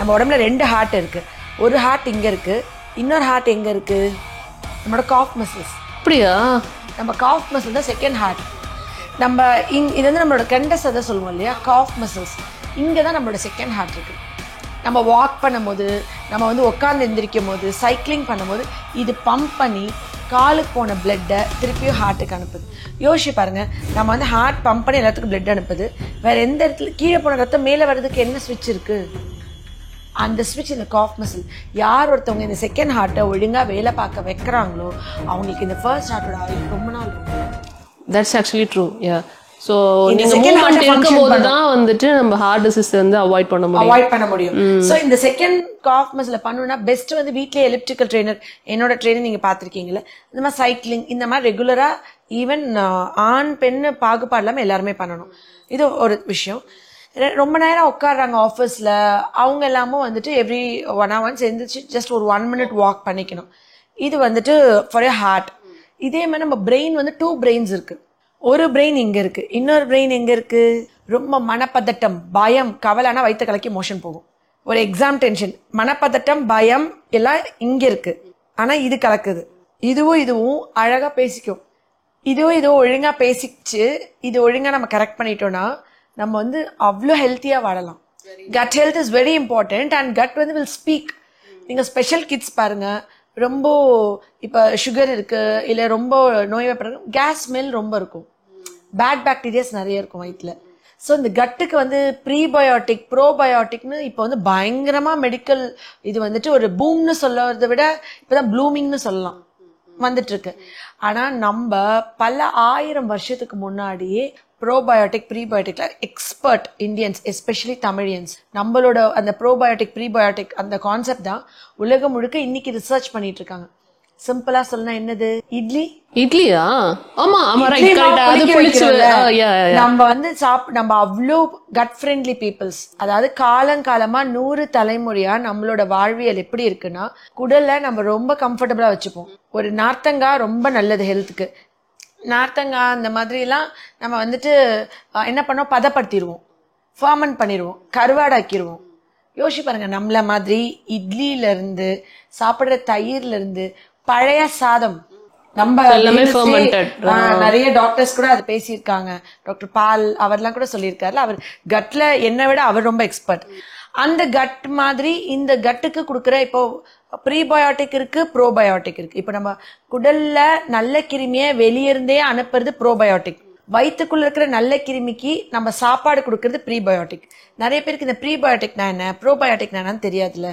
நம்ம உடம்புல 2 ஹார்ட் இருக்குது. ஒரு ஹார்ட் இங்கே இருக்குது, இன்னொரு ஹார்ட் எங்கே இருக்குது? நம்மளோட காஃப் மசில்ஸ். அப்படியா? நம்ம காஃப் மசில் தான் செகண்ட் ஹார்ட். நம்ம இது வந்து நம்மளோட கெண்ட சதை சொல்லுவோம் இல்லையா, காஃப் மசில்ஸ். இங்கே தான் நம்மளோட செகண்ட் ஹார்ட் இருக்குது. நம்ம வாக் பண்ணும்போது, நம்ம வந்து உட்காந்து எந்திரிக்கும் போது, சைக்கிளிங் பண்ணும்போது இது பம்ப் பண்ணி காலுக்கு போன பிளட்டை திருப்பியும் ஹார்ட்டுக்கு அனுப்புது. யோசிச்சு பாருங்கள், நம்ம வந்து ஹார்ட் பம்ப் பண்ணி எல்லாத்துக்கும் பிளட் அனுப்புது. வேறு எந்த இடத்துல கீழே போன ரத்தம் மேலே வர்றதுக்கு என்ன ஸ்விட்ச் இருக்குது? அந்த ஸ்விட்ச் இந்த காஃப் மசில். யார் ஒருத்தவங்க இந்த செகண்ட் ஹார்ட்டை ஒழுங்காக வேலை பார்க்க வைக்கிறாங்களோ அவங்களுக்கு இந்த ஃபர்ஸ்ட் ஹார்ட்டோட ஆயுள் ரொம்ப நாள் இருக்கும். That's actually true. Yeah. So நீங்கள் மூவ்மெண்ட் இருக்கும்போது தான் வந்துட்டு நம்ம ஹார்ட் டிசீஸ் வந்து அவாய்ட் பண்ண முடியும். ஸோ இந்த செகண்ட் காஃப் மசில் பண்ணணும்னா பெஸ்ட் வந்து வீட்லேயே எலிப்டிக்கல் ட்ரெயினர், என்னோட ட்ரெயினர் நீங்கள் பார்த்துருக்கீங்களே, இந்த மாதிரி சைக்கிளிங், இந்த மாதிரி ரெகுலராக ஈவன் ஆண் பெண் பாகுபாடு இல்லாமல் எல்லாருமே பண்ணணும். இது ஒரு விஷயம். ரொம்ப நேரம் உட்காடுறாங்க ஆஃபீஸில், அவங்க எல்லாமும் வந்துட்டு எவ்ரி 1 hour எழுந்திரிச்சு ஜஸ்ட் ஒரு 1 minute வாக் பண்ணிக்கணும். இது வந்துட்டு ஃபார் யர் ஹார்ட். இதே மாதிரி நம்ம பிரெயின் வந்து 2 brains இருக்குது. ஒரு பிரெயின் இங்கே இருக்குது, இன்னொரு பிரெயின் எங்கே இருக்குது? ரொம்ப மனப்பதட்டம், பயம், கவலைனா வயிற்ற கலக்கி மோஷன் போகும். ஒரு எக்ஸாம் டென்ஷன், மனப்பதட்டம், பயம் எல்லாம் இங்கே இருக்குது. ஆனால் இது கலக்குது. இதுவும் அழகாக பேசிக்கும். இதுவும் ஒழுங்காக பேசிச்சு, இது ஒழுங்காக நம்ம கரெக்ட் பண்ணிட்டோன்னா நம்ம வந்து அவ்வளோ ஹெல்த்தியாக வாழலாம். Cut health is very important and cut வந்து வில் ஸ்பீக். நீங்கள் ஸ்பெஷல் கிட்ஸ் பாருங்கள், ரொம்ப இப்போ சுகர் இருக்குது இல்லை ரொம்ப நோய்வாய்ப்படுறாங்க, கேஸ் ஸ்மெல் ரொம்ப இருக்கும், பேட் பாக்டீரியாஸ் நிறைய இருக்கும் வயிற்றில். ஸோ இந்த கட்டுக்கு வந்து ப்ரீபயோட்டிக், ப்ரோபயோட்டிக்னு இப்போ வந்து பயங்கரமாக மெடிக்கல் இது வந்துட்டு ஒரு பூம்னு சொல்லுறதை விட இப்போ தான் ப்ளூமிங்னு சொல்லலாம் வந்துட்டுருக்கு. ஆனால் நம்ம பல 1000 வருஷத்துக்கு முன்னாடியே ப்ரோபயோட்டிக், ப்ரீபயோட்டிக்ல எக்ஸ்பர்ட் இந்தியன்ஸ், எஸ்பெஷலி தமிழியன்ஸ், நம்மளோட அந்த ப்ரோபயோட்டிக், ப்ரீபயோட்டிக் அந்த கான்செப்ட் தான் உலகம் முழுக்க இன்னைக்கு ரிசர்ச் பண்ணிட்டு இருக்காங்க. சிம்பிளா சொல்லனா என்னது? இட்லியா? ஆமா ஆமா, நம்ம வந்து நம்ம அவ்வளோ கட் ஃப்ரெண்ட்லி பீப்புள்ஸ். அதாவது காலங்காலமா 100 தலைமுறையா நம்மளோட வாழ்வியல் எப்படி இருக்குன்னா, குடல்ல நம்ம ரொம்ப கம்ஃபர்டபுளா வச்சுப்போம். ஒரு நார்த்தங்காய் ரொம்ப நல்லது ஹெல்த்துக்கு. நார்த்தங்காய் அந்த மாதிரிலாம் நம்ம வந்துட்டு என்ன பண்ணோம், பதப்படுத்திடுவோம், ஃபர்மெண்ட் பண்ணிடுவோம், கருவாடாக்கிடுவோம். யோசிச்சு பாருங்க, நம்மள மாதிரி இட்லியிலேருந்து சாப்பிட்ற தயிர்லேருந்து பழைய சாதம், நம்ம நிறைய டாக்டர்ஸ் கூட அது பேசியிருக்காங்க. டாக்டர் பால் அவர்லாம் கூட சொல்லியிருக்காருல, அவர் கட்ல என்னை விட அவர் ரொம்ப எக்ஸ்பர்ட். அந்த கட் மாதிரி இந்த கட்டுக்கு கொடுக்குற இப்போ ப்ரீபயோட்டிக் இருக்கு, ப்ரோபயோட்டிக் இருக்கு. இப்போ நம்ம குடல்ல நல்ல கிருமியை வெளியிருந்தே அனுப்புறது ப்ரோபயோட்டிக். வயிற்றுக்குள்ள இருக்கிற நல்ல கிருமிக்கு நம்ம சாப்பாடு கொடுக்கறது ப்ரீபயோட்டிக். நிறைய பேருக்கு இந்த ப்ரீபயோட்டிக்னா என்ன, ப்ரோபயோட்டிக்னா என்னன்னு தெரியாதுல்ல.